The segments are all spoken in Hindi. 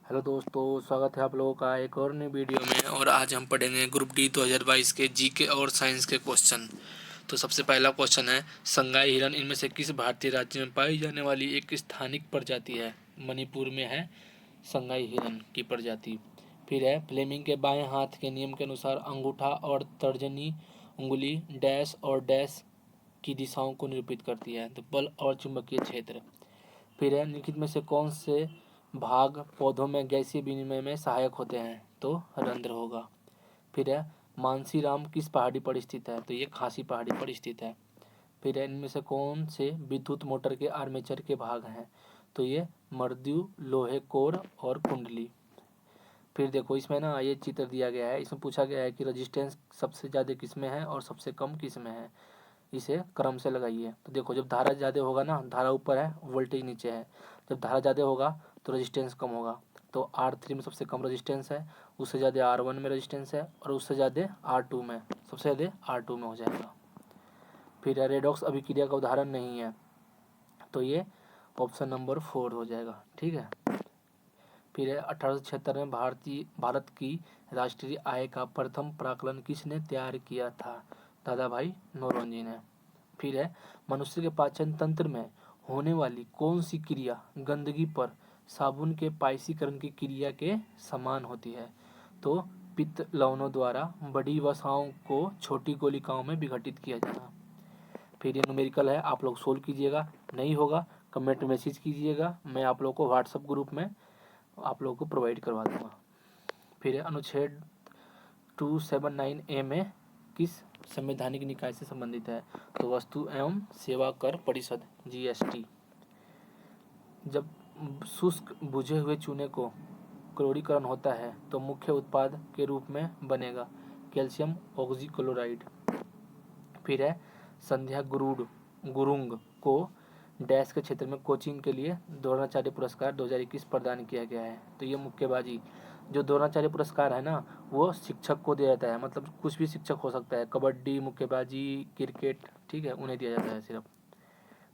हेलो दोस्तों, स्वागत है आप लोगों का एक और नई वीडियो में। और आज हम पढ़ेंगे ग्रुप डी 2022 के जीके और साइंस के क्वेश्चन। तो सबसे पहला क्वेश्चन है, संगाई हिरन इनमें से किस भारतीय राज्य में पाई जाने वाली एक स्थानिक प्रजाति है? मणिपुर में है संगाई हिरन की प्रजाति। फिर है, फ्लेमिंग के बाएं हाथ के नियम के अनुसार अंगूठा और तर्जनी उंगली डैश और डैश की दिशाओं को निरूपित करती है। तो बल और चुंबकीय क्षेत्र। फिर है, निम्नलिखित में से कौन से भाग पौधों में गैसीय विनिमय में सहायक होते हैं? तो रंध्र होगा। फिर है, मानसीराम किस पहाड़ी पर स्थित है? तो ये खासी पहाड़ी पर स्थित है। फिर है, इनमें से कौन से विद्युत मोटर के आर्मेचर के भाग हैं? तो ये मर्द्यु, लोहे कोर और कुंडली। फिर देखो, इसमें ना ये चित्र दिया गया है, इसमें पूछा गया है कि रजिस्टेंस सबसे ज़्यादा किस में है और सबसे कम किस में है, इसे क्रम से लगाइए। तो देखो, जब धारा ज़्यादा होगा ना, धारा ऊपर है वोल्टेज नीचे है, जब धारा ज़्यादा होगा तो रेजिस्टेंस कम होगा। तो R3 में सबसे कम रेजिस्टेंस है, उससे ज़्यादा R1 में रेजिस्टेंस है, और उससे ज़्यादा R2 में, सबसे ज़्यादा R2 में हो जाएगा। फिर रेडॉक्स अभिक्रिया का उदाहरण नहीं है, तो ये ऑप्शन नंबर 4 हो जाएगा। ठीक है। फिर 1876 में भारत की राष्ट्रीय आय का प्रथम प्राकलन किसने तैयार किया था? दादा भाई नौरोजी ने। फिर है, मनुष्य के पाचन तंत्र में होने वाली कौन सी क्रिया गंदगी पर साबुन के पाइसीकरण की क्रिया के समान होती है? तो पित्त लवणों द्वारा बड़ी वसाओं को छोटी गोलिकाओं में विघटित किया जाना। फिर ये न्यूमेरिकल है, आप लोग सोल्व कीजिएगा, नहीं होगा कमेंट मैसेज कीजिएगा, मैं आप लोगों को व्हाट्सएप ग्रुप में आप लोगों को प्रोवाइड करवा दूंगा। फिर है, अनुच्छेद 279A में किस संवैधानिक निकाय से संबंधित है? तो वस्तु एवं सेवा कर परिषद, GST। जब शुष्क बुझे हुए चूने को क्लोरीकरण होता है तो मुख्य उत्पाद के रूप में बनेगा कैल्शियम ऑक्सीक्लोराइड। फिर है, संध्या गुरुंग को डैश के क्षेत्र में कोचिंग के लिए द्रोणाचार्य पुरस्कार 2021 प्रदान किया गया है। तो ये मुक्केबाजी, जो द्रोणाचार्य पुरस्कार है ना, वो शिक्षक को दिया जाता है, मतलब कुछ भी शिक्षक हो सकता है, कबड्डी, मुक्केबाजी, क्रिकेट, ठीक है, उन्हें दिया जाता है सिर्फ।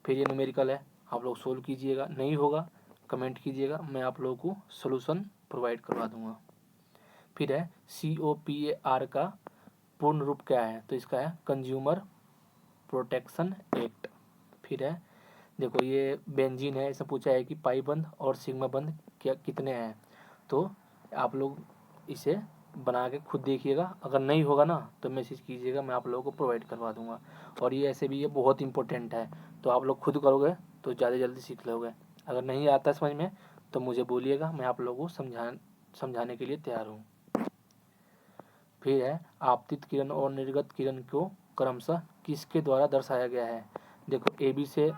फिर ये न्यूमेरिकल है, आप लोग सोल्व कीजिएगा, नहीं होगा कमेंट कीजिएगा, मैं आप लोगों को सोल्यूशन प्रोवाइड करवा दूंगा। फिर है, COPAR का पूर्ण रूप क्या है? तो इसका है कंज्यूमर प्रोटेक्शन एक्ट। फिर है, देखो ये बेंजीन है, इसमें पूछा है कि पाई बंध और सिग्मा बंध क्या कितने हैं? तो आप लोग इसे बना के खुद देखिएगा, अगर नहीं होगा ना तो मैसेज कीजिएगा, मैं आप लोगों को प्रोवाइड करवा दूंगा। और ये ऐसे भी ये बहुत इंपॉर्टेंट है, तो आप लोग खुद करोगे तो ज़्यादा जल्दी सीख लोगे। अगर नहीं आता समझ में तो मुझे बोलिएगा, मैं आप लोगों को समझाने के लिए तैयार हूँ। फिर है, आपतित किरण और निर्गत किरण को क्रमशः किसके द्वारा दर्शाया गया है? देखो, AB से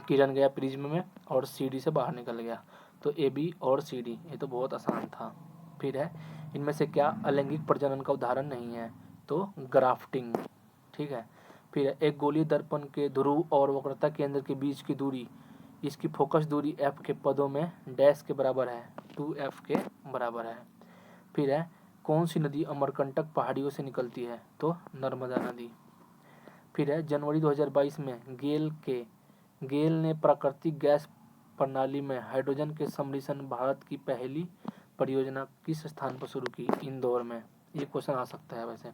किरण गया प्रिज्म में और CD से बाहर निकल गया, तो AB और CD, ये तो बहुत आसान था। फिर है, इनमें से क्या अलैंगिक प्रजनन का उदाहरण नहीं है? तो ग्राफ्टिंग। ठीक है। फिर है, एक गोलीय दर्पण के ध्रुव और वक्रता केंद्र के बीच की दूरी, इसकी फोकस दूरी F के पदों में डैश के बराबर है, 2F के बराबर है। फिर है, कौन सी नदी अमरकंटक पहाड़ियों से निकलती है? तो नर्मदा नदी। फिर है, जनवरी 2022 में गेल ने प्राकृतिक गैस प्रणाली में हाइड्रोजन के सम्मिश्रण भारत की पहली परियोजना किस स्थान पर शुरू की? इंदौर में। ये क्वेश्चन आ सकता है वैसे।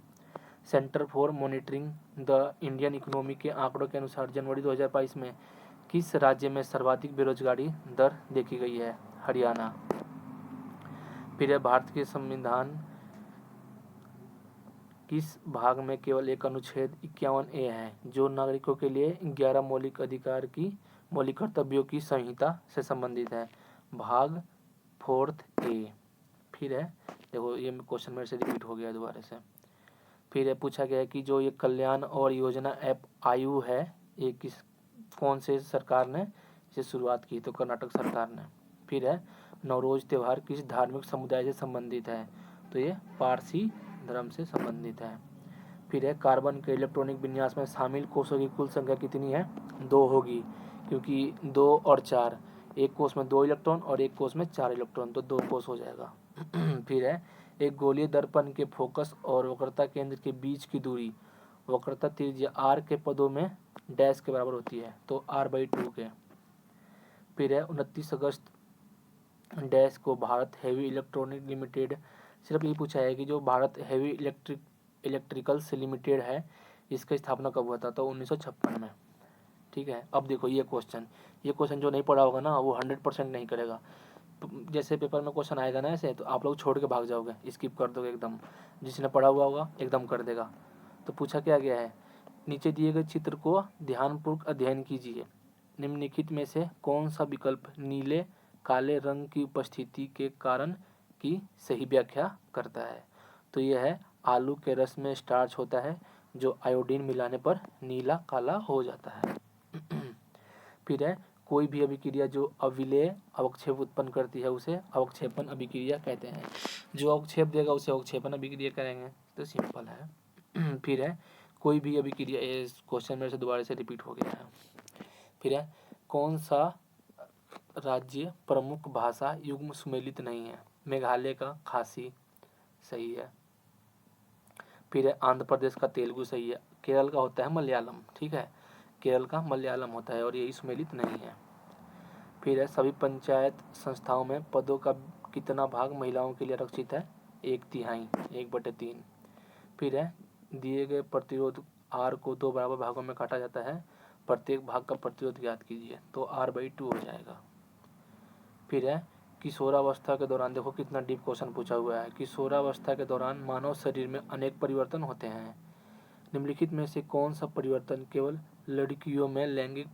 Centre for monitoring the Indian economy के आंकड़ों के अनुसार जनवरी 2022 में किस राज्य में सर्वाधिक बेरोजगारी दर देखी गई है? हरियाणा। फिर है, भारत के संविधान किस भाग में केवल एक अनुच्छेद 51A है जो नागरिकों के लिए 11 मौलिक कर्तव्यों की संहिता से संबंधित है? भाग 4A। फिर है, देखो ये क्वेश्चन मेरे से रिपीट हो गया दोबारा से। फिर है, पूछा गया है कि जो ये कल्याण और योजना ऐप आयु है, ये कौन से सरकार ने इसे शुरुआत की? तो कर्नाटक सरकार ने। फिर है, नवरोज त्यौहार किस धार्मिक समुदाय से संबंधित है? तो ये पारसी धर्म से संबंधित है। फिर है, कार्बन के इलेक्ट्रॉनिक विन्यास में शामिल कोषों की कुल संख्या कितनी है? 2 होगी, क्योंकि 2 और 4, एक कोष में 2 इलेक्ट्रॉन और एक कोष में 4 इलेक्ट्रॉन, तो 2 कोष हो जाएगा। फिर है, एक गोलीय दर्पण के फोकस और वक्रता केंद्र के बीच की दूरी वक्रता त्रिज्या R के पदों में डैश के बराबर होती है, तो R/2 के। फिर है, 29 अगस्त डैश को भारत हेवी इलेक्ट्रॉनिक लिमिटेड, सिर्फ ये पूछा है कि जो भारत हेवी इलेक्ट्रिकल्स लिमिटेड है इसका स्थापना कब हुआ था, तो 1956 में। ठीक है, अब देखो ये क्वेश्चन जो नहीं पढ़ा होगा ना वो 100% नहीं करेगा। तो जैसे पेपर में क्वेश्चन आएगा ना ऐसे, तो आप लोग छोड़ के भाग जाओगे, स्किप कर दोगे एकदम। जिसने पढ़ा हुआ होगा एकदम कर देगा। तो पूछा क्या गया है, नीचे दिए गए चित्र को ध्यानपूर्वक अध्ययन कीजिए। निम्नलिखित में से कौन सा विकल्प नीले काले रंग की उपस्थिति के कारण की सही व्याख्या करता है, तो यह है आलू के रस में स्टार्च होता है जो आयोडीन मिलाने पर नीला काला हो जाता है। फिर है कोई भी अभिक्रिया जो अविलेय अवक्षेप उत्पन्न करती है उसे अवक्षेपन अभिक्रिया कहते हैं। जो अवक्षेप देगा उसे अवक्षेपन अभिक्रिया करेंगे, तो सिंपल है। फिर है कोई भी अभिक्रिया, ये क्वेश्चन मेरे से दोबारा से रिपीट हो गया है। फिर है कौन सा राज्य प्रमुख भाषा युग्म सुमेलित नहीं है, मेघालय का खासी सही है। फिर है आंध्र प्रदेश का तेलुगु सही है। केरल का होता है मलयालम, ठीक है, केरल का मलयालम होता है और यही सुमेलित नहीं है। फिर है सभी पंचायत संस्थाओं में पदों का कितना भाग महिलाओं के लिए आरक्षित है, 1/3, 1/3। फिर है दिए गए प्रतिरोध R को 2 बराबर भागों में काटा जाता है, प्रत्येक भाग का प्रतिरोध ज्ञात कीजिए, तो R/2 हो जाएगा। फिर है किशोरावस्था के दौरान, देखो कितना डीप क्वेश्चन पूछा हुआ है। किशोरावस्था के दौरान मानव शरीर में अनेक परिवर्तन होते हैं। निम्नलिखित में से कौन सा परिवर्तन केवल लड़कियों में लैंगिक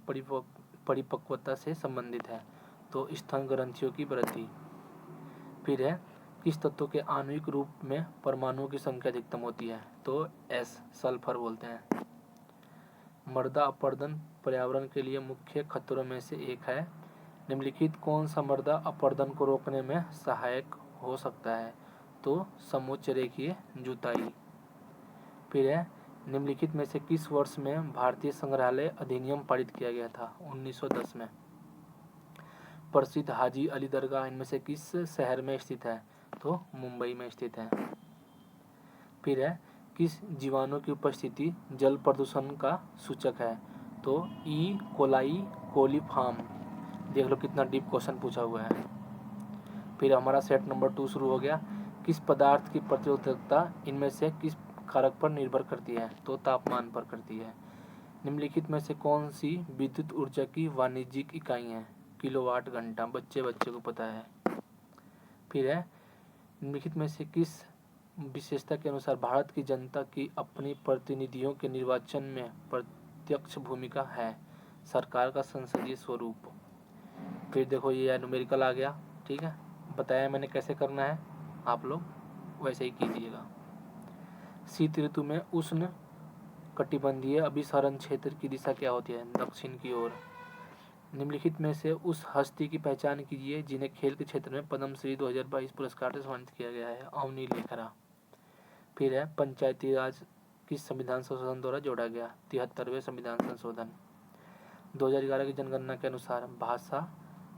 परिपक्वता से संबंधित है, तो स्तन ग्रंथियों की वृद्धि। फिर है किस तत्व के आणविक रूप में परमाणुओं की संख्या अधिकतम होती है, तो S, सल्फर बोलते हैं। मृदा अपरदन पर्यावरण के लिए मुख्य खतरों में से एक है। निम्नलिखित कौन सा मृदा अपरदन को रोकने में सहायक हो सकता है, तो समोच्च रेखीय जुताई। फिर है निम्नलिखित में से किस वर्ष में भारतीय संग्रहालय अधिनियम पारित किया गया था, 1910 में। प्रसिद्ध हाजी अली दरगाह इनमें से किस शहर में स्थित है, तो मुंबई में स्थित है। फिर है किस जीवाणु की उपस्थिति जल प्रदूषण का सूचक है, तो ई कोलाई कोलीफार्म। देख लो कितना डीप क्वेश्चन पूछा हुआ है। फिर हमारा सेट नंबर 2 शुरू हो गया। किस पदार्थ की प्रतिरोधकता इनमें से किस कारक पर निर्भर करती है, तो तापमान पर करती है। निम्नलिखित में से कौन सी विद्युत ऊर्जा की वाणिज्यिक इकाई है, किलोवाट घंटा, बच्चे को पता है। फिर है निम्नलिखित में से किस विशेषता के अनुसार भारत की जनता की अपनी प्रतिनिधियों के निर्वाचन में प्रत्यक्ष भूमिका है, सरकार का संसदीय स्वरूप। फिर देखो ये न्यूमेरिकल आ गया, ठीक है, बताया मैंने कैसे करना है, आप लोग वैसे ही कीजिएगा। शीत ऋतु में उष्ण कटिबंधीय अभिसरण क्षेत्र की दिशा क्या होती है, दक्षिण की ओर। निम्नलिखित में से उस हस्ती की पहचान कीजिए जिन्हें खेल के क्षेत्र में पद्मश्री 2022 पुरस्कार से सम्मानित किया गया है, अवनी लेखरा। फिर है पंचायती राज किस संविधान संशोधन द्वारा जोड़ा गया, 73वें संविधान संशोधन। 2011 की जनगणना के अनुसार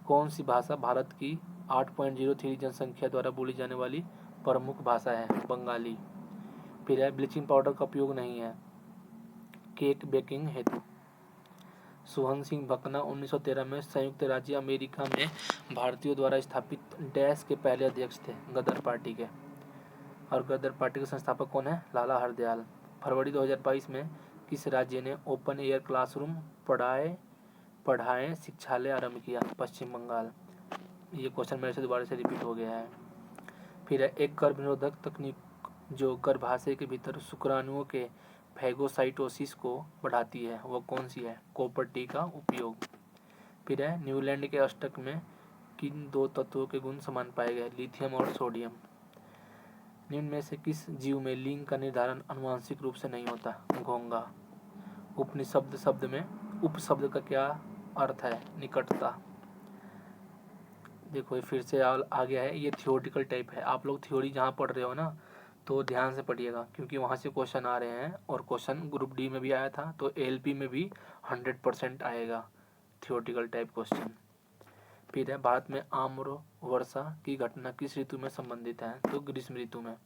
कौन सी भाषा भारत की 8.03 जनसंख्या द्वारा बोली जाने वाली प्रमुख भाषा है, बंगाली। फिर है ब्लीचिंग पाउडर का उपयोग नहीं है केक बेकिंग हेतु। सुहन सिंह भकना 1913 में संयुक्त राज्य अमेरिका में भारतीयों द्वारा स्थापित डैश के पहले अध्यक्ष थे, गदर पार्टी के। और गदर पार्टी के संस्थापक कौन है, लाला हरदयाल। फरवरी 2022 में किस राज्य ने ओपन एयर क्लासरूम पढ़ाएं शिक्षालय आरंभ किया, पश्चिम बंगाल। ये क्वेश्चन मेरे से दोबारा से रिपीट हो गया है। फिर है एक गर्भ निरोधक तकनीक जो गर्भाशय के भीतर शुक्राणुओं के फैगोसाइटोसिस को बढ़ाती है वो कौन सी है, कॉपर टी का उपयोग। फिर है न्यूजीलैंड के अष्टक में किन 2 तत्वों के गुण समान पाए गए, लिथियम और सोडियम। निम्न में से किस जीव में लिंग का निर्धारण आनुवंशिक रूप से नहीं होता, घोंघा। उपनिषद शब्द में उपशब्द का क्या अर्थ है, निकटता। देखो ये फिर से आ गया है, ये थियोरिटिकल टाइप है। आप लोग थ्योरी जहाँ पढ़ रहे हो ना तो ध्यान से पढ़िएगा क्योंकि वहाँ से क्वेश्चन आ रहे हैं और क्वेश्चन ग्रुप डी में भी आया था तो एलपी में भी 100% आएगा थियोरिटिकल टाइप क्वेश्चन। फिर है भारत में आम्र वर्षा की घटना किस ऋतु में संबंधित है, तो ग्रीष्म ऋतु में।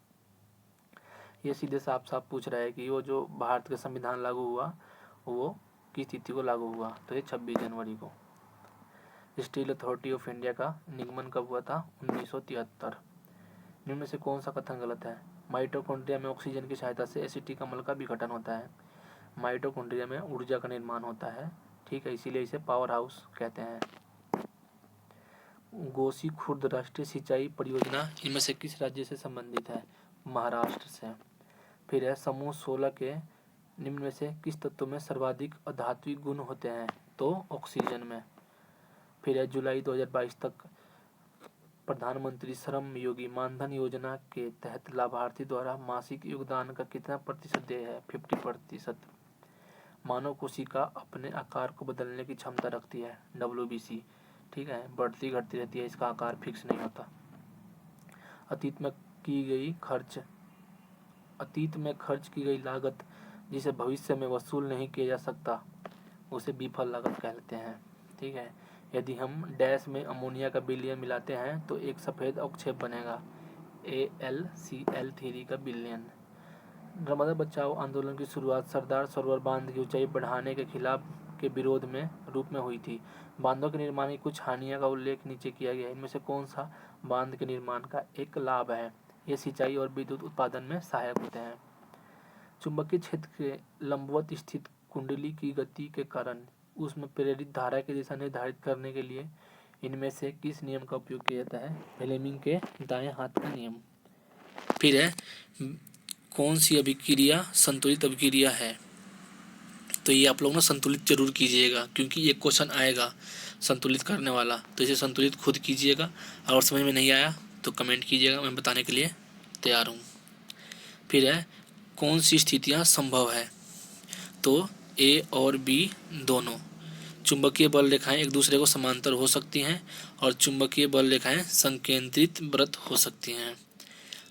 ये सीधे साफ साफ पूछ रहा है कि वो जो भारत का संविधान लागू हुआ वो किस तिथि को लागू हुआ, तो ये 26 जनवरी को। स्टील अथॉरिटी ऑफ इंडिया का निगमन कब हुआ था? 1973। निम्न में से कौन सा कथन गलत है? माइटोकॉन्ड्रिया में ऑक्सीजन की सहायता से एसिटिक अम्ल का विघटन होता है। माइटोकॉन्ड्रिया में ऊर्जा का निर्माण होता है, ठीक है, इसीलिए इसे पावर हाउस कहते हैं। गोसी खुर्द राष्ट्रीय सिंचाई परियोजना इनमें से किस राज्य से संबंधित है? महाराष्ट्र से। फिर है समूह 16 के निम्न में से किस तत्व में सर्वाधिक अधात्विक गुण होते हैं? तो ऑक्सीजन में। फिर है जुलाई 2022 तक प्रधानमंत्री श्रम योगी मानधन योजना के तहत लाभार्थी द्वारा मासिक योगदान का कितना प्रतिशत देय है? 50%। मानव कोशिका अपने आकार को बदलने की क्षमता रखती है, WBC, ठीक है, बढ़ती घटती रहती है, इसका आकार फिक्स नहीं होता। अतीत में खर्च की गई लागत जिसे भविष्य में वसूल नहीं किया जा सकता उसे विफल लागत कहते हैं, ठीक है। यदि हम डैश में अमोनिया का विलयन मिलाते हैं तो एक सफ़ेद अवक्षेप बनेगा, AlCl3 का विलयन। नर्मदा बचाओ आंदोलन की शुरुआत सरदार सरोवर बांध की ऊंचाई बढ़ाने के खिलाफ के विरोध में रूप में हुई थी। बांधों के निर्माण की कुछ हानियों का उल्लेख नीचे किया गया है। इनमें से कौन सा बांध के निर्माण का एक लाभ है? ये सिंचाई और विद्युत उत्पादन में सहायक होते हैं। चुंबकीय क्षेत्र के लंबवत स्थित कुंडली की गति के कारण उसमें प्रेरित धारा की दिशा निर्धारित करने के लिए इनमें से किस नियम का उपयोग किया जाता है? फ्लेमिंग के दाएं हाथ का नियम। फिर है कौन सी अभिक्रिया संतुलित अभिक्रिया है? तो ये आप लोग ना संतुलित जरूर कीजिएगा, क्योंकि एक क्वेश्चन आएगा संतुलित करने वाला, तो इसे संतुलित खुद कीजिएगा। और समझ में नहीं आया तो कमेंट कीजिएगा, मैं बताने के लिए तैयार हूँ। फिर है कौन सी स्थितियाँ संभव है? तो A और B दोनों। चुंबकीय बल रेखाएं एक दूसरे को समांतर हो सकती हैं और चुंबकीय बल रेखाएं संकेंद्रित व्रत हो सकती हैं।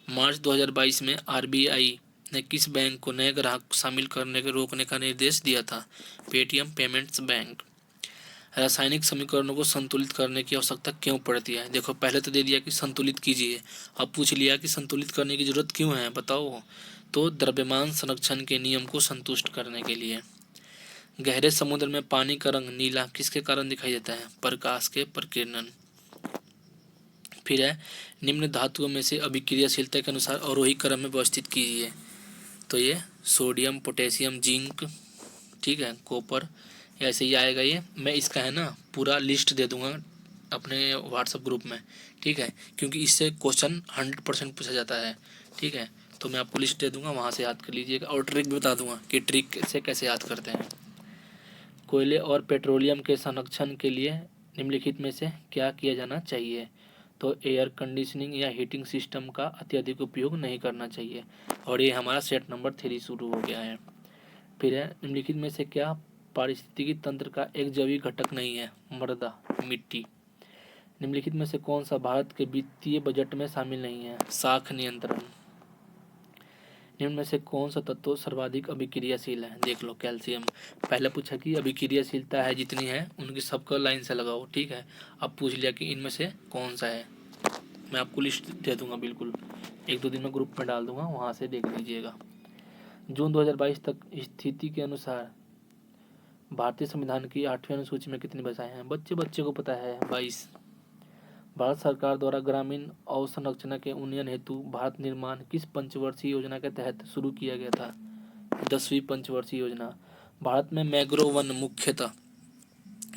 मार्च 2022 में RBI ने किस बैंक को नए ग्राहक शामिल करने के रोकने का निर्देश दिया था? Paytm payments bank. रासायनिक समीकरणों को संतुलित करने की आवश्यकता क्यों पड़ती है? देखो, पहले तो दे दिया कि संतुलित कीजिए, अब पूछ लिया कि संतुलित करने की जरूरत क्यों है, बताओ। तो द्रव्यमान संरक्षण के नियम को संतुष्ट करने के लिए। गहरे समुद्र में पानी का रंग नीला किसके कारण दिखाई देता है? प्रकाश के प्रकीर्णन। फिर है निम्न धातुओं में से अभिक्रियाशीलता के अनुसार अवरोही क्रम में व्यवस्थित कीजिए। तो ये सोडियम, पोटेशियम, जिंक, ठीक है, कॉपर, ऐसे ही आएगा। ये मैं इसका है ना पूरा लिस्ट दे दूंगा अपने व्हाट्सएप ग्रुप में, ठीक है, क्योंकि इससे क्वेश्चन 100% पूछा जाता है, ठीक है। तो मैं आपको लिस्ट दे दूंगा, वहाँ से याद कर लीजिएगा, और ट्रिक भी बता दूंगा कि ट्रिक से कैसे याद करते हैं। कोयले और पेट्रोलियम के संरक्षण के लिए निम्नलिखित में से क्या किया जाना चाहिए? तो एयर कंडीशनिंग या हीटिंग सिस्टम का अत्यधिक उपयोग नहीं करना चाहिए। और ये हमारा सेट नंबर 3 शुरू हो गया है। फिर है निम्नलिखित में से क्या पारिस्थितिकी तंत्र का एक जैविक घटक नहीं है? मृदा, मिट्टी। निम्नलिखित में से कौन सा भारत के वित्तीय बजट में शामिल नहीं है? साख नियंत्रण। निम्न में से कौन सा तत्व सर्वाधिक अभिक्रियाशील है? देख लो, कैल्शियम। पहले पूछा कि अभिक्रियाशीलता है जितनी है उनकी सबका लाइन से लगाओ, ठीक है। अब पूछ लिया कि इनमें से कौन सा है। मैं आपको लिस्ट दे दूंगा, बिल्कुल 1-2 दिन में ग्रुप में डाल दूंगा, वहाँ से देख लीजिएगा। जून 2022 तक स्थिति के अनुसार भारतीय संविधान की 8वीं अनुसूची में कितनी भाषाएं हैं? बच्चे को पता है, 22। भारत सरकार द्वारा ग्रामीण अवसंरचना के उन्नयन हेतु भारत निर्माण किस पंचवर्षीय योजना के तहत शुरू किया गया था? 10वीं पंचवर्षीय योजना। भारत में मैंग्रोव वन मुख्यतः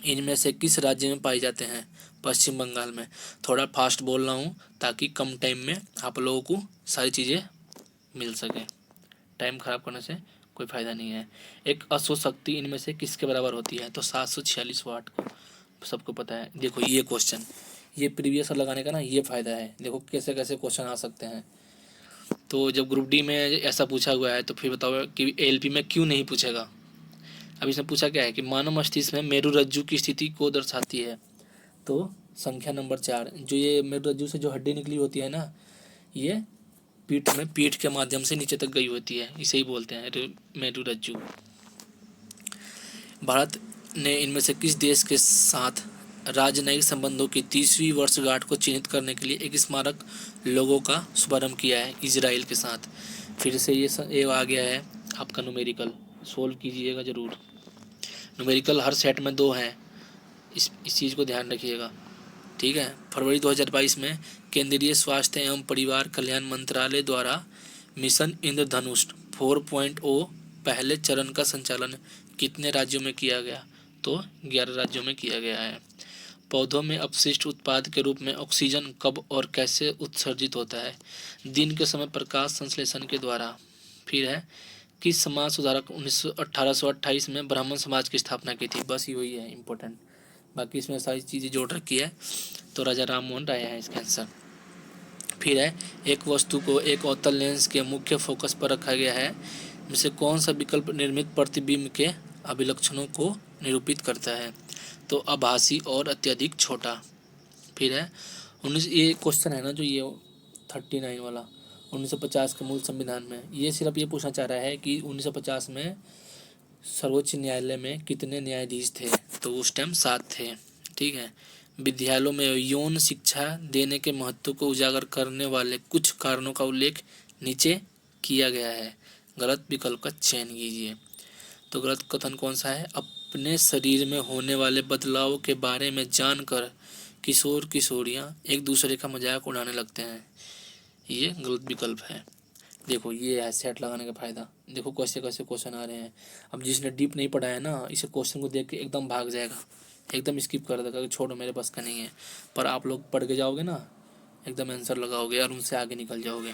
इनमें से किस राज्य में पाए जाते हैं? पश्चिम बंगाल में। थोड़ा फास्ट बोल रहा हूँ ताकि कम टाइम में आप लोगों को सारी चीज़ें मिल सकें। टाइम खराब करने से कोई फ़ायदा नहीं है। एक अश्व शक्ति इनमें से किसके बराबर होती है? तो 746 वाट को सबको पता है। देखो ये क्वेश्चन, ये प्रीवियस लगाने का ना ये फ़ायदा है, देखो कैसे कैसे क्वेश्चन आ सकते हैं। तो जब ग्रुप डी में ऐसा पूछा हुआ है तो फिर बताओ कि एलपी में क्यों नहीं पूछेगा। अब इसमें पूछा क्या है कि मानव मस्तिष्क में मेरु रज्जु की स्थिति को दर्शाती है। तो संख्या नंबर 4, जो ये मेरु रज्जु से जो हड्डी निकली होती है ना, ये पीठ के माध्यम से नीचे तक गई होती है, इसे ही बोलते हैं मेरु रज्जु। भारत ने इनमें से किस देश के साथ राजनयिक संबंधों की 30वीं वर्षगांठ को चिन्हित करने के लिए एक स्मारक लोगो का शुभारंभ किया है? इजराइल के साथ। फिर से ये आ गया है आपका न्यूमेरिकल, सोल्व कीजिएगा ज़रूर। न्यूमेरिकल हर सेट में 2 हैं, इस चीज़ को ध्यान रखिएगा, ठीक है। फरवरी 2022 में केंद्रीय स्वास्थ्य एवं परिवार कल्याण मंत्रालय द्वारा मिशन इंद्रधनुष 4.0 पहले चरण का संचालन कितने राज्यों में किया गया? तो 11 राज्यों में किया गया है। पौधों में अपशिष्ट उत्पाद के रूप में ऑक्सीजन कब और कैसे उत्सर्जित होता है? दिन के समय प्रकाश संश्लेषण के द्वारा। फिर है, किस समाज सुधारक 1828 में ब्राह्मण समाज की स्थापना की थी? बस यही है इम्पोर्टेंट, बाकी इसमें सारी चीज़ें जोड़ रखी है, तो राजा राम मोहन राय है इसका आंसर। फिर है, एक वस्तु को एक अवतल लेंस के मुख्य फोकस पर रखा गया है, में से कौन सा विकल्प निर्मित प्रतिबिंब के अभिलक्षणों को निरूपित करता है? तो आभासी और अत्यधिक छोटा। फिर है, ये क्वेश्चन है ना जो ये 39 वाला 1950 के मूल संविधान में, ये सिर्फ ये पूछना चाह रहा है कि 1950 में सर्वोच्च न्यायालय में कितने न्यायाधीश थे? तो उस टाइम 7 थे, ठीक है। विद्यालयों में यौन शिक्षा देने के महत्व को उजागर करने वाले कुछ कारणों का उल्लेख नीचे किया गया है, गलत विकल्प का चयन कीजिए। तो गलत कथन कौन सा है? अपने शरीर में होने वाले बदलाव के बारे में जानकर किशोर किशोरियां एक दूसरे का मजाक उड़ाने लगते हैं, ये गलत विकल्प है। देखो ये है सेट लगाने का फ़ायदा, देखो कैसे कैसे क्वेश्चन आ रहे हैं। अब जिसने डीप नहीं पढ़ा है ना, इसे क्वेश्चन को देख के एकदम भाग जाएगा, एकदम स्किप कर देगा कि छोड़ो मेरे बस का नहीं है। पर आप लोग पढ़ के जाओगे ना, एकदम आंसर लगाओगे और उनसे आगे निकल जाओगे।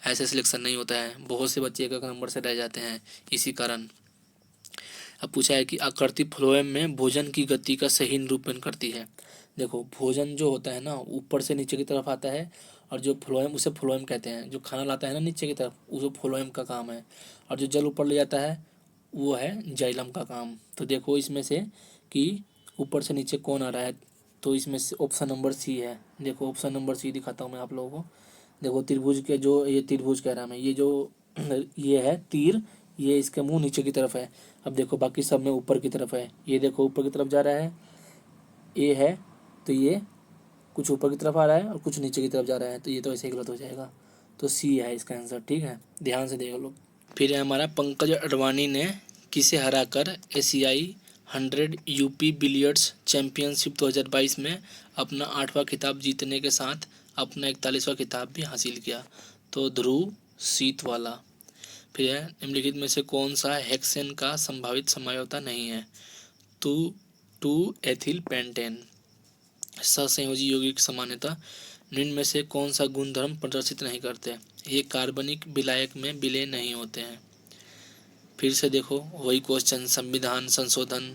ऐसे सिलेक्शन नहीं होता है, बहुत से बच्चे एक एक नंबर से रह जाते हैं इसी कारण। अब पूछा है कि आकृति फ्लोएम में भोजन की गति का सही निरूपण करती है। देखो भोजन जो होता है ना ऊपर से नीचे की तरफ आता है, और जो फ्लोएम उसे फ्लोएम कहते हैं, जो खाना लाता है ना नीचे की तरफ उसे फ्लोएम का काम है, और जो जल ऊपर ले जाता है वो है जाइलम का काम। तो देखो इसमें से कि ऊपर से नीचे कौन आ रहा है, तो इसमें से ऑप्शन नंबर सी है। देखो ऑप्शन नंबर सी दिखाता हूँ मैं आप लोगों को। देखो त्रिभुज के जो ये त्रिभुज कह रहा मैं, ये जो ये है तीर, ये इसके मुंह नीचे की तरफ है। अब देखो बाकी सब में ऊपर की तरफ है, ये देखो ऊपर की तरफ जा रहा है, ये है, तो ये कुछ ऊपर की तरफ आ रहा है और कुछ नीचे की तरफ जा रहा है, तो ये तो ऐसे ही गलत हो जाएगा। तो सी है इसका आंसर, ठीक है, ध्यान से देखो लोग। फिर है हमारा, पंकज अडवाणी ने किसे हराकर एशियाई 100 यूपी बिलियर्ड्स चैंपियनशिप 2022 में अपना 8वां खिताब जीतने के साथ अपना 41वां खिताब भी हासिल किया? तो ध्रुव सीतवाला। फिर है, निम्नलिखित में से कौन सा हेक्सेन का संभावित समझौता नहीं है? तो 2 एथिल पेंटेन। सहसंयोजी यौगिक सामान्यतः निम्न में से कौन सा गुणधर्म प्रदर्शित नहीं करते? ये कार्बनिक विलायक में विलय नहीं होते हैं। फिर से देखो वही क्वेश्चन, संविधान संशोधन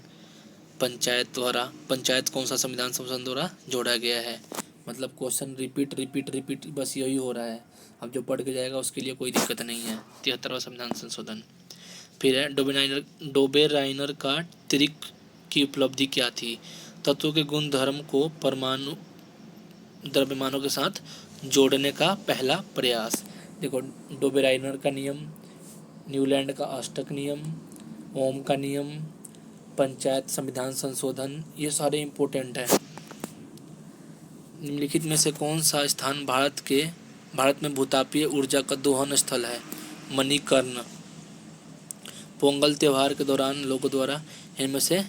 पंचायत कौन सा संविधान संशोधन द्वारा जोड़ा गया है? मतलब क्वेश्चन रिपीट रिपीट रिपीट बस यही हो रहा है। अब जो पढ़ के जाएगा उसके लिए कोई दिक्कत नहीं है। 73वां संविधान संशोधन। फिर है, डोबेराइनर का त्रिक की उपलब्धि क्या थी? तत्व के गुण धर्म को परमाणु द्रव्यमानों के साथ जोड़ने का पहला प्रयास। देखो डोबेराइनर का नियम, न्यूलैंड का अष्टक नियम, ओम का नियम, पंचायत संविधान संशोधन, ये सारे इम्पोर्टेंट हैं। निम्नलिखित में से कौन सा स्थान भारत में भूतापीय ऊर्जा का दोहन स्थल है? मणिकर्ण। पोंगल त्यौहार के दौरान लोगों द्वारा इनमें से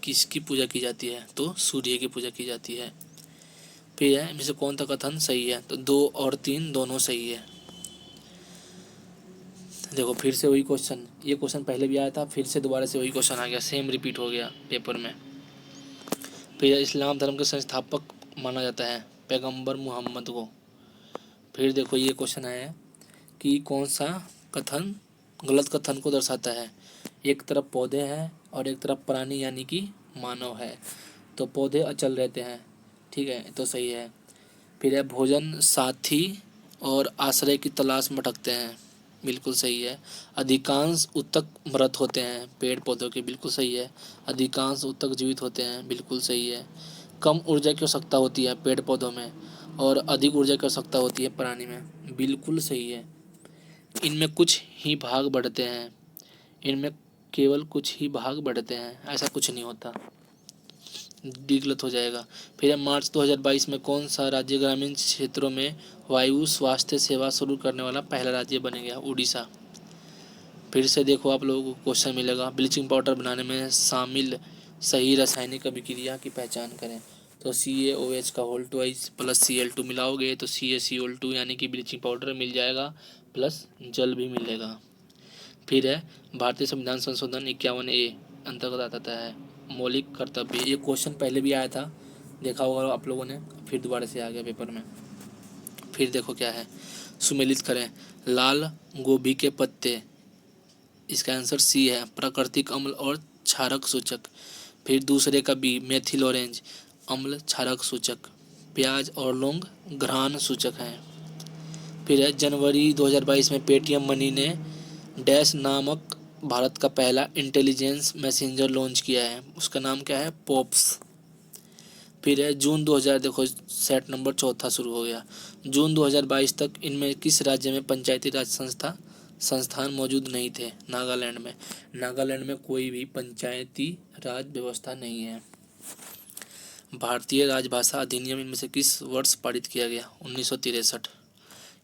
किसकी पूजा की जाती है? तो सूर्य की पूजा की जाती है। फिर है, इनमें से कौन सा कथन सही है? तो 2 और 3 दोनों सही है। देखो फिर से वही क्वेश्चन, ये क्वेश्चन पहले भी आया था, फिर से दोबारा से वही क्वेश्चन आ गया, सेम रिपीट हो गया पेपर में। फिर इस्लाम धर्म के संस्थापक माना जाता है पैगंबर मोहम्मद को। फिर देखो ये क्वेश्चन आया कि कौन सा कथन गलत कथन को दर्शाता है? एक तरफ पौधे हैं और एक तरफ प्राणी यानी कि मानव है, तो पौधे अचल रहते हैं, ठीक है, तो सही है। फिर है, भोजन साथी और आश्रय की तलाश में भटकते हैं, बिल्कुल सही है। अधिकांश ऊतक मृत होते हैं पेड़ पौधों के, बिल्कुल सही है। अधिकांश ऊतक जीवित होते हैं, बिल्कुल सही है। कम ऊर्जा की आवश्यकता होती है पेड़ पौधों में और अधिक ऊर्जा की आवश्यकता होती है प्राणी में, बिल्कुल सही है। इनमें कुछ ही भाग बढ़ते हैं, इनमें केवल कुछ ही भाग बढ़ते हैं, ऐसा कुछ नहीं होता, गलत हो जाएगा। फिर मार्च 2022 में कौन सा राज्य ग्रामीण क्षेत्रों में वायु स्वास्थ्य सेवा शुरू करने वाला पहला राज्य बन गया? उड़ीसा। फिर से देखो आप लोगों को क्वेश्चन मिलेगा, ब्लीचिंग पाउडर बनाने में शामिल सही रासायनिक अभिक्रिया की पहचान करें। तो CaOH का होल ट्वाइस प्लस Cl2 मिलाओगे तो CaCl2 यानी कि ब्लीचिंग पाउडर मिल जाएगा, प्लस जल भी मिलेगा। फिर है भारतीय संविधान संशोधन 51A अंतर्गत आता है मौलिक कर्तव्य। ये क्वेश्चन पहले भी आया था, देखा होगा आप लोगों ने, फिर दोबारा से आ गया पेपर में। फिर देखो क्या है, सुमेलित करें। लाल गोभी के पत्ते, इसका आंसर सी है, प्राकृतिक अम्ल और क्षारक सूचक। फिर दूसरे का बी, मेथिल ऑरेंज, अम्ल क्षारक सूचक। प्याज और लौंग घ्राण सूचक हैं। फिर है जनवरी 2022 में पेटीएम मनी ने डैश नामक भारत का पहला इंटेलिजेंस मैसेंजर लॉन्च किया है, उसका नाम क्या है, पॉप्स। फिर है जून 2000, देखो सेट नंबर चौथा शुरू हो गया। जून 2022 तक इनमें किस राज्य में पंचायती राज संस्थान मौजूद नहीं थे? नागालैंड में। नागालैंड में कोई भी पंचायती राज व्यवस्था नहीं है। भारतीय राजभाषा अधिनियम इनमें से किस वर्ष पारित किया गया? 1963।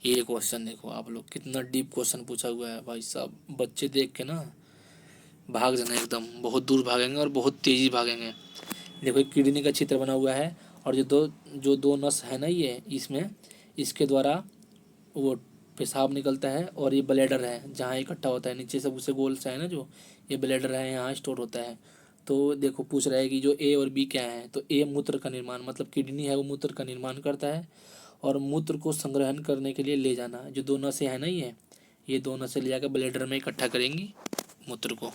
ये क्वेश्चन देखो आप लोग, कितना डीप क्वेश्चन पूछा हुआ है भाई साहब, बच्चे देख के ना भाग जाना, एकदम बहुत दूर भागेंगे और बहुत तेजी भागेंगे। देखो एक किडनी का चित्र बना हुआ है, और जो दो नस है ना, ये इसमें इसके द्वारा वो पेशाब निकलता है, और ये ब्लैडर है जहाँ इकट्ठा होता है, नीचे से उसे गोल सा है ना, जो ये ब्लैडर है यहाँ स्टोर होता है। तो देखो पूछ रहा है कि जो ए और बी क्या है, तो ए मूत्र का निर्माण, मतलब किडनी है वो मूत्र का निर्माण करता है, और मूत्र को संग्रहण करने के लिए ले जाना, जो दो नसें है ना, ये दो नसें ले जाकर ब्लैडर में इकट्ठा करेंगी मूत्र को।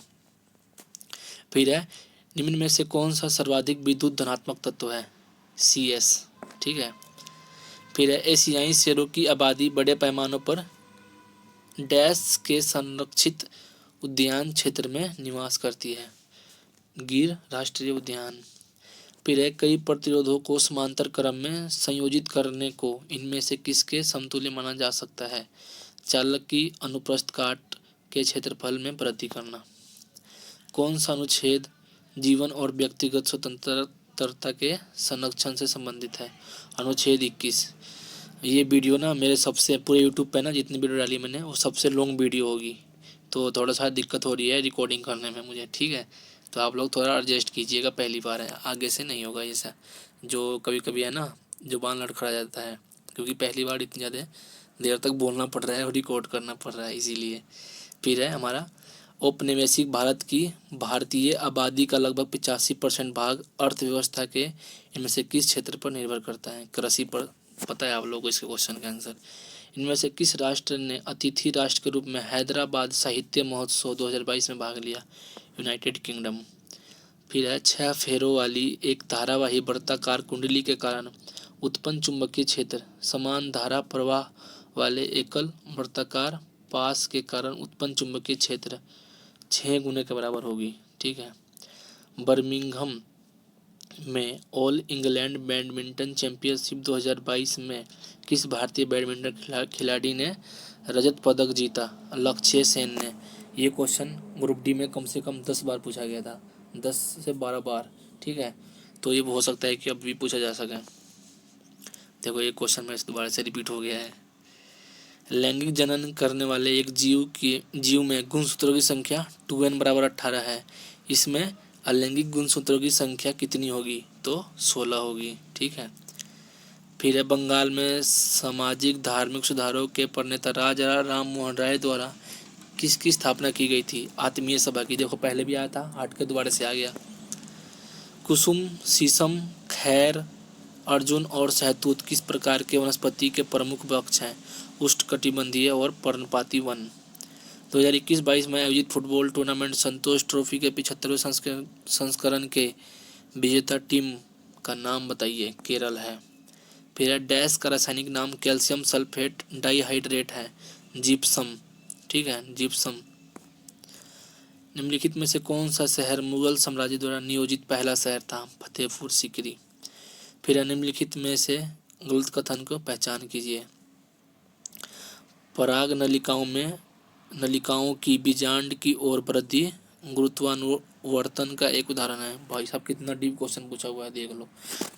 फिर है निम्न में से कौन सा सर्वाधिक विद्युत धनात्मक तत्व है? CS। ठीक है। फिर है एशियाई शेरों की आबादी बड़े पैमानों पर डैश के संरक्षित उद्यान क्षेत्र में निवास करती है? गिर राष्ट्रीय उद्यान। फिर है कई प्रतिरोधों को समांतर क्रम में संयोजित करने को इनमें से किसके समतुल्य माना जा सकता है? चालक की अनुप्रस्थ काट के क्षेत्रफल में वृद्धि करना। कौन सा अनुच्छेद जीवन और व्यक्तिगत स्वतंत्रता के संरक्षण से संबंधित है? अनुच्छेद 21। ये वीडियो ना मेरे सबसे पूरे यूट्यूब पे ना जितनी वीडियो डाली मैंने वो सबसे लॉन्ग वीडियो होगी, तो थोड़ा सा दिक्कत हो रही है रिकॉर्डिंग करने में मुझे, ठीक है। तो आप लोग थोड़ा एडजस्ट कीजिएगा, पहली बार है, आगे से नहीं होगा ऐसा, जो कभी कभी है ना जुबान लड़खड़ा जाता है, क्योंकि पहली बार इतनी ज़्यादा देर तक बोलना पड़ रहा है और रिकॉर्ड करना पड़ रहा है इसीलिए। फिर है हमारा औपनिवेशिक भारत की भारतीय आबादी का लगभग 85% भाग अर्थव्यवस्था के इनमें से किस क्षेत्र पर निर्भर करता है? कृषि पर। पता है आप लोगों को इसके क्वेश्चन का आंसर। इनमें से किस राष्ट्र ने अतिथि राष्ट्र के रूप में हैदराबाद साहित्य महोत्सव 2022 में भाग लिया? United kingdom. फिर है 6 फेरों वाली एक धारावाही वर्ताकार कुंडली के कारण उत्पन्न चुंबकीय क्षेत्र समान धारा प्रवाह वाले एकल वर्ताकार पास के कारण उत्पन्न चुंबकीय क्षेत्र 6 गुने के बराबर होगी, ठीक है। बर्मिंघम में ऑल इंग्लैंड बैडमिंटन चैंपियनशिप 2022 में किस भारतीय बैडमिंटन खिलाड़ी ने रजत पदक जीता? लक्ष्य सेन ने। ये क्वेश्चन ग्रुप डी में कम से कम 10 बार पूछा गया था, 10 से 12 बार, ठीक है। तो ये हो सकता है कि अब भी पूछा जा सके। देखो ये क्वेश्चन में दोबारा से रिपीट हो गया है। लैंगिक जनन करने वाले एक जीव में गुणसूत्रों की संख्या 2n बराबर 18 है। इसमें अलैंगिक गुणसूत्रों की संख्या कितनी होगी? तो 16 होगी, ठीक है। फिर है बंगाल में सामाजिक धार्मिक सुधारों के प्रणेता राजा राम मोहन राय द्वारा किसकी स्थापना की गई थी? आत्मीय सभा की। देखो पहले भी आया था, हट के दोबारा से आ गया। कुसुम, शीशम, खैर, अर्जुन और सहतूत किस प्रकार के वनस्पति के प्रमुख वृक्ष हैं? उष्णकटिबंधीय और पर्णपाती वन। 2021-22 में आयोजित फुटबॉल टूर्नामेंट संतोष ट्रॉफी के 75वें संस्करण के विजेता टीम का नाम बताइए। केरल है। फिर डैश का रासायनिक नाम कैल्शियम सल्फेट डाइहाइड्रेट है। जिप्सम, ठीक है, जिप्सम। निम्नलिखित में से कौन सा शहर मुगल साम्राज्य द्वारा नियोजित पहला शहर था? फतेहपुर सीकरी। फिर निम्नलिखित में से गलत कथन को पहचान कीजिए। पराग नलिकाओं की बीजांड की ओर वृद्धि गुरुत्वानुवर्तन का एक उदाहरण है। भाई साहब कितना डीप क्वेश्चन पूछा हुआ है, देख लो।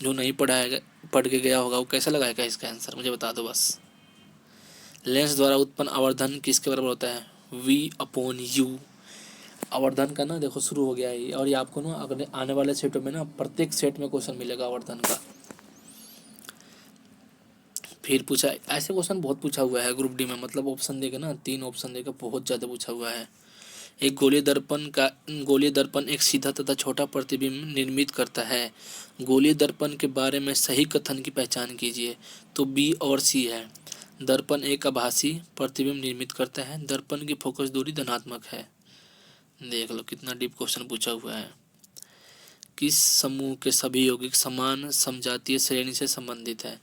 जो नहीं पढ़ के गया होगा वो कैसा लगाएगा इसका आंसर, मुझे बता दो बस। लेंस द्वारा उत्पन्न आवर्धन किसके बराबर होता है? V/U। आवर्धन का ना देखो शुरू हो गया है और ये आपको ना अगले आने वाले सेटों में ना प्रत्येक सेट में क्वेश्चन मिलेगा आवर्धन का। फिर पूछा ऐसे क्वेश्चन बहुत पूछा हुआ है ग्रुप डी में, मतलब ऑप्शन देके ना 3 ऑप्शन देके बहुत ज़्यादा पूछा हुआ है। एक गोलीय दर्पण एक सीधा तथा छोटा प्रतिबिंब निर्मित करता है। गोलीय दर्पण के बारे में सही कथन की पहचान कीजिए। तो बी और सी है। दर्पण एक आभासी प्रतिबिंब निर्मित करता है। दर्पण की फोकस दूरी धनात्मक है। देख लो कितना डीप क्वेश्चन पूछा हुआ है। किस समूह के सभी यौगिक समान समजातीय श्रेणी से संबंधित है।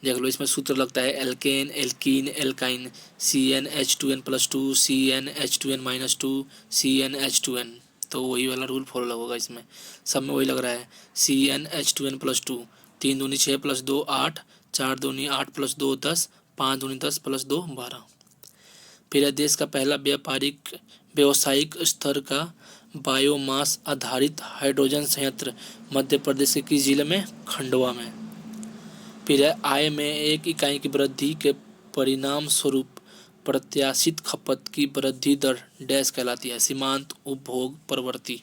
देख लो इसमें सूत्र लगता है alkene, alkene, alkyne, CnH2n+2, CnH2n-2, CnH2n। तो वही वाला रूल फॉलो होगा इसमें, सब में वही लग रहा है। CnH2n+2, 3 दूनी 6 + 2 8, 4 दूनी 8 + 2 10, 5 दूनी 10 + 2 12। फिर है देश का पहला व्यावसायिक स्तर का बायोमास आधारित हाइड्रोजन संयंत्र मध्य प्रदेश के किस जिले में? खंडवा में। फिर है आय में 1 इकाई की वृद्धि के परिणाम स्वरूप प्रत्याशित खपत की वृद्धि दर डैश कहलाती है? सीमांत उपभोग प्रवृत्ति।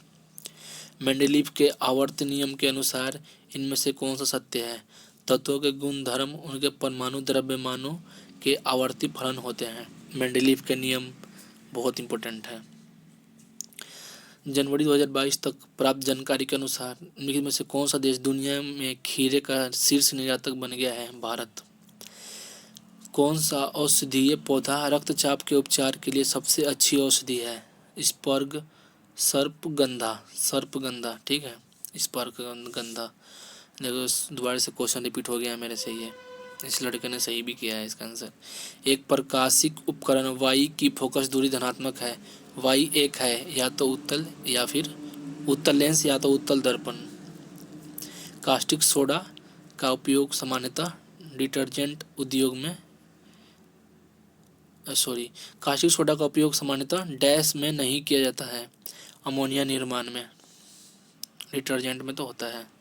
मेंडलीव के आवर्त नियम के अनुसार इनमें से कौन सा सत्य है? तत्वों के गुणधर्म उनके परमाणु द्रव्यमानों के आवर्ती फलन होते हैं। मेंडलीव के नियम बहुत इंपॉर्टेंट है। जनवरी 2022 तक प्राप्त जानकारी के अनुसार निम्नलिखित में से कौन सा देश दुनिया में खीरे का शीर्ष निर्यातक बन गया है? भारत। कौन सा औषधीय पौधा रक्तचाप के उपचार के लिए सबसे अच्छी औषधि है? सर्पगंधा, ठीक है, स्पर्गगंधा। देखो दोबारा से क्वेश्चन रिपीट हो गया है मेरे से, ये इस लड़के ने सही भी किया है इसका आंसर। एक प्रकाशिक उपकरण वाई की फोकस दूरी धनात्मक है। वाई एक है या तो उत्तल या फिर उत्तल लेंस या तो उत्तल दर्पण। कास्टिक सोडा का उपयोग सामान्यतः डिटर्जेंट उद्योग में कास्टिक सोडा का उपयोग सामान्यतः डैश में नहीं किया जाता है, अमोनिया निर्माण में। डिटर्जेंट में तो होता है।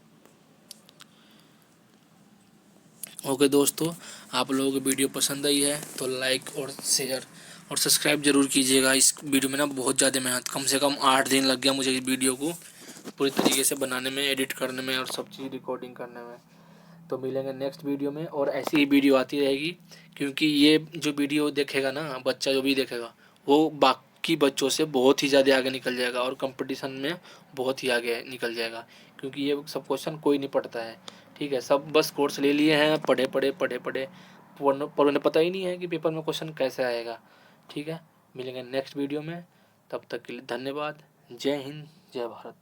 ओके दोस्तों, आप लोगों को वीडियो पसंद आई है तो लाइक और शेयर और सब्सक्राइब जरूर कीजिएगा। इस वीडियो में ना बहुत ज़्यादा मेहनत, कम से कम 8 दिन लग गया मुझे इस वीडियो को पूरी तरीके से बनाने में, एडिट करने में और सब चीज़ रिकॉर्डिंग करने में। तो मिलेंगे नेक्स्ट वीडियो में और ऐसी ही वीडियो आती रहेगी, क्योंकि ये जो वीडियो देखेगा ना बच्चा, जो भी देखेगा वो बाकी बच्चों से बहुत ही ज़्यादा आगे निकल जाएगा और कंपटीशन में बहुत ही आगे निकल जाएगा, क्योंकि ये सब क्वेश्चन कोई नहीं पढ़ता है। ठीक है, सब बस कोर्स ले लिए हैं, पढ़े पर उन्हें पता ही नहीं है कि पेपर में क्वेश्चन कैसे आएगा। ठीक है, मिलेंगे नेक्स्ट वीडियो में, तब तक के लिए धन्यवाद। जय हिंद, जय भारत।